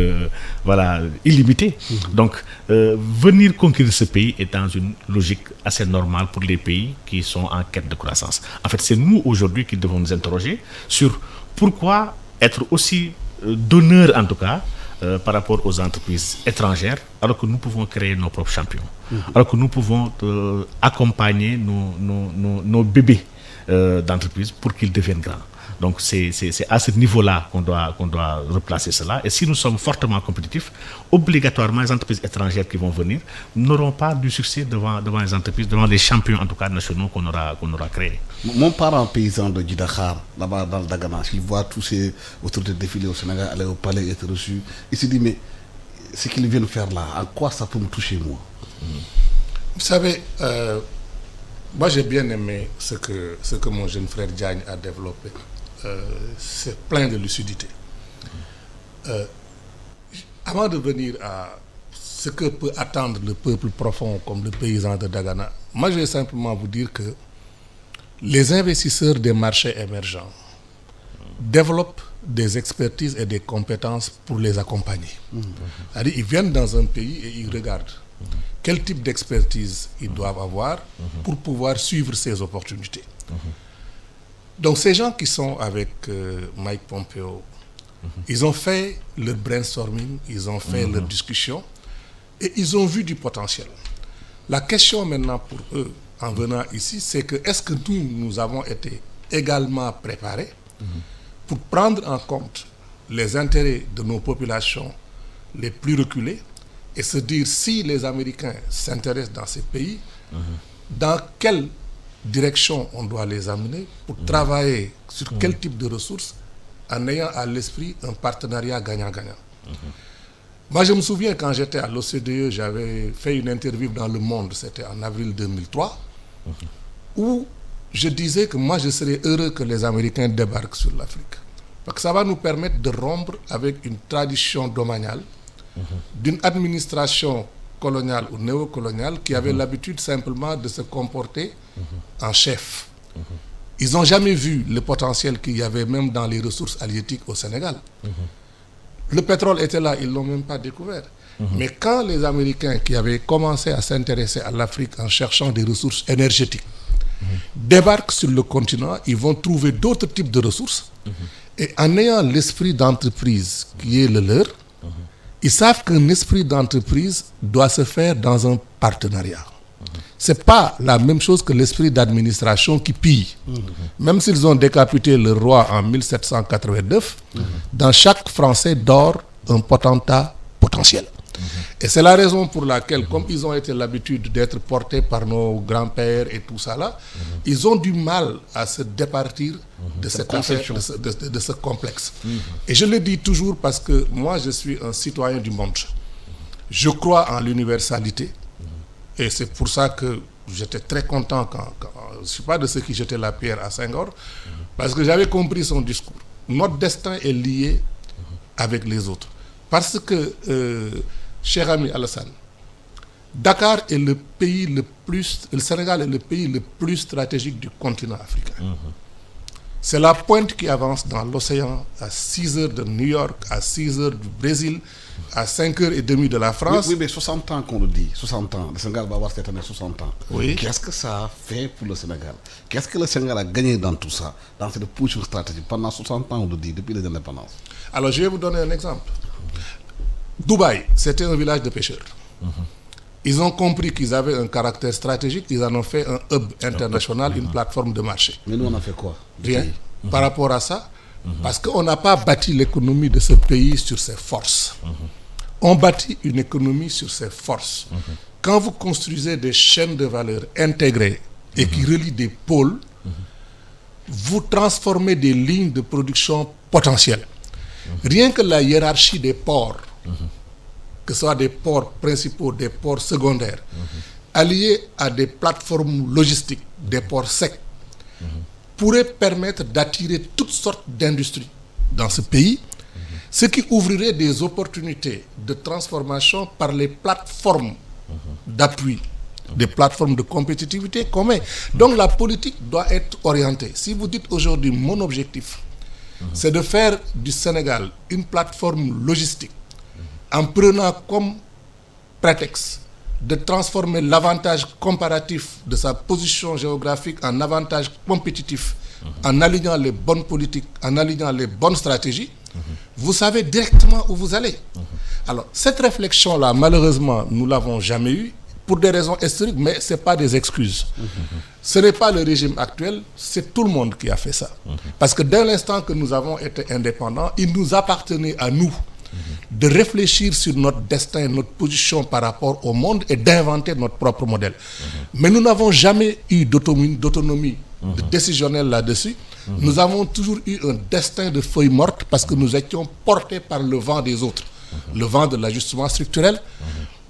voilà, illimitée. Donc, venir conquérir ce pays est dans une logique assez normale pour les pays qui sont en quête de croissance. En fait, c'est nous aujourd'hui qui devons nous interroger sur pourquoi être aussi donneur, en tout cas, par rapport aux entreprises étrangères, alors que nous pouvons créer nos propres champions, alors que nous pouvons accompagner nos bébés d'entreprise pour qu'ils deviennent grands. Donc c'est à ce niveau-là qu'on doit replacer cela. Et si nous sommes fortement compétitifs, obligatoirement les entreprises étrangères qui vont venir n'auront pas du succès devant les entreprises, devant les champions en tout cas nationaux qu'on aura créés. Mon parent paysan de Djidakar, là-bas dans le Dagana, il voit tous ces autorités défiler au Sénégal, aller au palais, être reçus. Il se dit, mais ce qu'ils viennent faire là, en quoi ça peut me toucher moi? Vous savez, moi j'ai bien aimé ce que mon jeune frère Diagne a développé. C'est plein de lucidité. Avant de venir à ce que peut attendre le peuple profond comme le paysan de Dagana, moi je vais simplement vous dire que les investisseurs des marchés émergents développent des expertises et des compétences pour les accompagner. C'est-à-dire, ils viennent dans un pays et ils regardent quel type d'expertise ils doivent avoir pour pouvoir suivre ces opportunités. Donc ces gens qui sont avec Mike Pompeo, ils ont fait leur brainstorming, ils ont fait leur discussion et ils ont vu du potentiel. La question maintenant pour eux, en venant ici, c'est que est-ce que nous avons été également préparés pour prendre en compte les intérêts de nos populations les plus reculées et se dire si les Américains s'intéressent dans ces pays, dans quelle direction on doit les amener pour travailler sur quel type de ressources en ayant à l'esprit un partenariat gagnant-gagnant. Moi, je me souviens quand j'étais à l'OCDE, j'avais fait une interview dans Le Monde, c'était en avril 2003, où je disais que moi, je serais heureux que les Américains débarquent sur l'Afrique. Parce que ça va nous permettre de rompre avec une tradition domaniale, d'une administration coloniale ou néocoloniale qui avait l'habitude simplement de se comporter en chef. Ils n'ont jamais vu le potentiel qu'il y avait même dans les ressources halieutiques au Sénégal. Le pétrole était là, ils ne l'ont même pas découvert. Mais quand les Américains qui avaient commencé à s'intéresser à l'Afrique en cherchant des ressources énergétiques débarquent sur le continent, ils vont trouver d'autres types de ressources. Et en ayant l'esprit d'entreprise qui est le leur, ils savent qu'un esprit d'entreprise doit se faire dans un partenariat. Ce n'est pas la même chose que l'esprit d'administration qui pille. Même s'ils ont décapité le roi en 1789, dans chaque Français dort un potentat potentiel. Et c'est la raison pour laquelle, comme ils ont été l'habitude d'être portés par nos grands-pères et tout ça là, ils ont du mal à se départir de cette affaire, de ce complexe. Et je le dis toujours parce que moi, je suis un citoyen du monde. Je crois en l'universalité. Et c'est pour ça que j'étais très content quand je ne suis pas de ceux qui jetaient la pierre à Senghor, parce que j'avais compris son discours. Notre destin est lié avec les autres. Parce que, cher ami Alassane, Dakar est le pays le Sénégal est le pays le plus stratégique du continent africain. C'est la pointe qui avance dans l'océan à 6 heures de New York, à 6 heures du Brésil, à 5h30 de la France. Oui, mais 60 ans qu'on le dit, 60 ans. Le Sénégal va avoir cette année 60 ans. Oui. Qu'est-ce que ça a fait pour le Sénégal? Qu'est-ce que le Sénégal a gagné dans tout ça, dans cette position stratégique? Pendant 60 ans, on le dit, depuis les indépendances. Alors, je vais vous donner un exemple. Dubaï, c'était un village de pêcheurs. Ils ont compris qu'ils avaient un caractère stratégique, ils en ont fait un hub international, une plateforme de marché. Mais nous, on a fait quoi? Rien. Par rapport à ça, Parce qu'on n'a pas bâti l'économie de ce pays sur ses forces. On bâtit une économie sur ses forces. Quand vous construisez des chaînes de valeur intégrées et qui relient des pôles, vous transformez des lignes de production potentielles. Rien que la hiérarchie des ports, que ce soit des ports principaux, des ports secondaires, alliés à des plateformes logistiques, des ports secs, pourrait permettre d'attirer toutes sortes d'industries dans ce pays, ce qui ouvrirait des opportunités de transformation par les plateformes d'appui, des plateformes de compétitivité qu'on met. Donc la politique doit être orientée. Si vous dites aujourd'hui mon objectif, c'est de faire du Sénégal une plateforme logistique en prenant comme prétexte de transformer l'avantage comparatif de sa position géographique en avantage compétitif, en alignant les bonnes politiques, en alignant les bonnes stratégies, vous savez directement où vous allez. Alors, cette réflexion-là, malheureusement, nous ne l'avons jamais eue pour des raisons historiques, mais ce n'est pas des excuses. Ce n'est pas le régime actuel, c'est tout le monde qui a fait ça. Parce que dès l'instant que nous avons été indépendants, il nous appartenait à nous de réfléchir sur notre destin, notre position par rapport au monde et d'inventer notre propre modèle. Mais nous n'avons jamais eu d'autonomie décisionnelle là-dessus. Nous avons toujours eu un destin de feuilles mortes parce que nous étions portés par le vent des autres, le vent de l'ajustement structurel.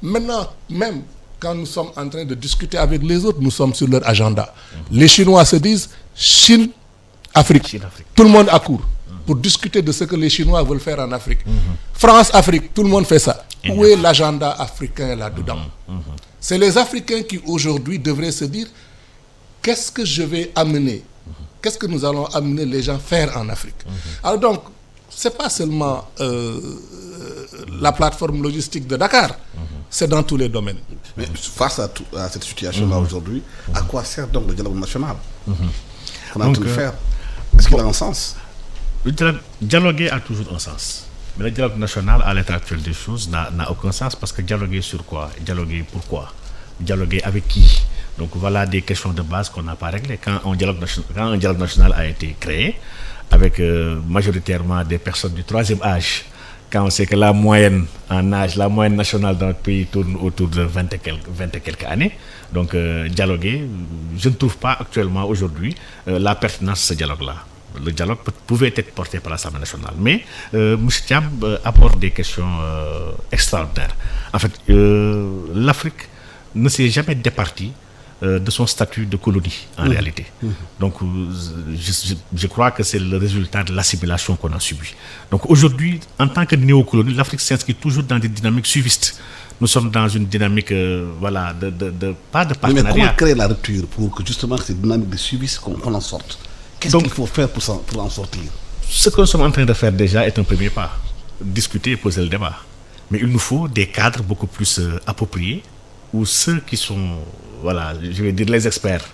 Maintenant, même quand nous sommes en train de discuter avec les autres, nous sommes sur leur agenda. Les Chinois se disent Chine, Afrique. Tout le monde accourt pour discuter de ce que les Chinois veulent faire en Afrique. France, Afrique, tout le monde fait ça. Où est l'agenda africain là-dedans? C'est les Africains qui aujourd'hui devraient se dire qu'est-ce que je vais amener? Qu'est-ce que nous allons amener les gens faire en Afrique? Alors donc, ce n'est pas seulement la plateforme logistique de Dakar, c'est dans tous les domaines. Mais face à cette situation-là aujourd'hui, à quoi sert donc le dialogue national? Qu'on a en train de faire? Est-ce qu'il a un sens? Le dialoguer a toujours un sens. Mais le dialogue national, à l'état actuel des choses, n'a aucun sens parce que dialoguer sur quoi? Dialoguer pourquoi? Dialoguer avec qui? Donc voilà des questions de base qu'on n'a pas réglées. Quand un dialogue national a été créé, avec majoritairement des personnes du troisième âge, quand on sait que la moyenne en âge, la moyenne nationale dans notre pays tourne autour de 20 et quelques années, donc dialoguer, je ne trouve pas actuellement aujourd'hui la pertinence de ce dialogue-là. Le dialogue pouvait être porté par l'Assemblée nationale. Mais M. Thiam apporte des questions extraordinaires. En fait, l'Afrique ne s'est jamais départie de son statut de colonie, en réalité. Donc, je crois que c'est le résultat de l'assimilation qu'on a subie. Donc, aujourd'hui, en tant que néocolonie, l'Afrique s'inscrit toujours dans des dynamiques suivistes. Nous sommes dans une dynamique, voilà, pas de partenariat. Mais comment créer la rupture pour que justement cette dynamique de suivisme qu'on en sorte? Qu'est-ce qu'il faut faire pour en sortir? Ce que nous sommes en train de faire déjà est un premier pas. Discuter et poser le débat. Mais il nous faut des cadres beaucoup plus appropriés où ceux qui sont, voilà, je vais dire les experts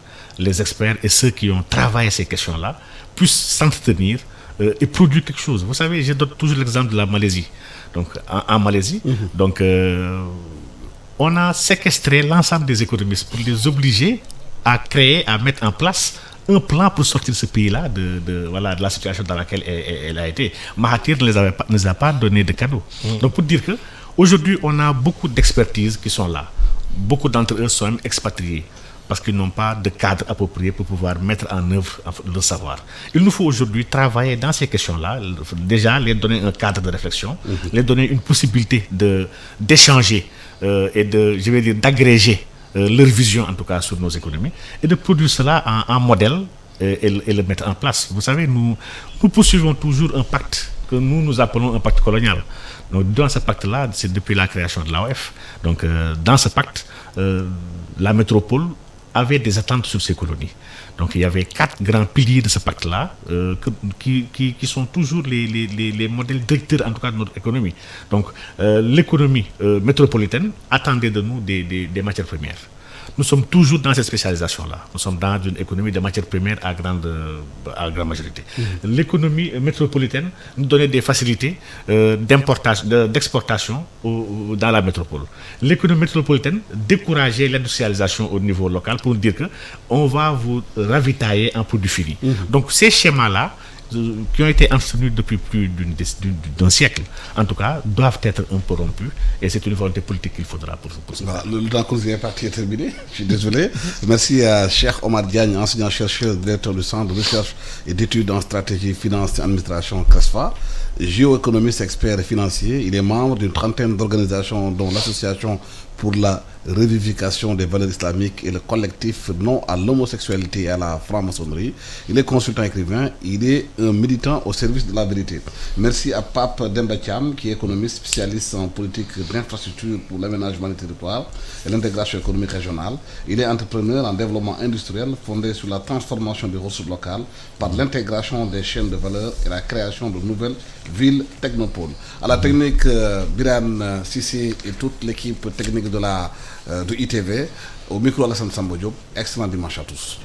et ceux qui ont travaillé ces questions-là puissent s'entretenir et produire quelque chose. Vous savez, je donne toujours l'exemple de la Malaisie. Donc, en Malaisie, donc, on a séquestré l'ensemble des économistes pour les obliger à créer, à mettre en place un plan pour sortir ce pays-là de la situation dans laquelle elle a été. Mahathir ne les a pas donné de cadeaux. Donc, pour dire que aujourd'hui, on a beaucoup d'expertises qui sont là. Beaucoup d'entre eux sont même expatriés parce qu'ils n'ont pas de cadre approprié pour pouvoir mettre en œuvre le savoir. Il nous faut aujourd'hui travailler dans ces questions-là, déjà les donner un cadre de réflexion, les donner une possibilité d'échanger et d'agréger leur vision en tout cas sur nos économies et de produire cela en modèle et le mettre en place. Vous savez, nous poursuivons toujours un pacte que nous appelons un pacte colonial. Donc, dans ce pacte-là, c'est depuis la création de l'AOF. Donc, dans ce pacte, la métropole avait des attentes sur ses colonies. Donc, il y avait 4 grands piliers de ce pacte-là qui sont toujours les modèles directeurs, en tout cas, de notre économie. Donc, l'économie métropolitaine attendait de nous des matières premières. Nous sommes toujours dans cette spécialisation-là. Nous sommes dans une économie de matières premières à grande majorité. L'économie métropolitaine nous donnait des facilités d'exportation dans la métropole. L'économie métropolitaine décourageait l'industrialisation au niveau local pour dire qu'on va vous ravitailler en produits finis. Donc ces schémas-là, qui ont été entretenus depuis plus d'un siècle, en tout cas, doivent être un peu rompus. Et c'est une volonté politique qu'il faudra pour ça. Voilà, le temps qu'on est parti est terminé. Je suis désolé. Merci à Cheikh Omar Diagne, enseignant-chercheur, directeur du Centre de recherche et d'études en stratégie, finance et administration CRESFA, géoéconomiste, expert financier. Il est membre d'une trentaine d'organisations, dont l'Association pour la revivification des valeurs islamiques et le collectif Non à l'homosexualité et à la franc-maçonnerie. Il est consultant écrivain, il est un militant au service de la vérité. Merci à Pape Demba Thiam, qui est économiste spécialiste en politique d'infrastructure pour l'aménagement du territoire et l'intégration économique régionale. Il est entrepreneur en développement industriel fondé sur la transformation des ressources locales par l'intégration des chaînes de valeur et la création de nouvelles villes technopoles. À la technique, Biran Sissi et toute l'équipe technique de ITV, au micro Alassane Samba Diop. Excellent dimanche à tous.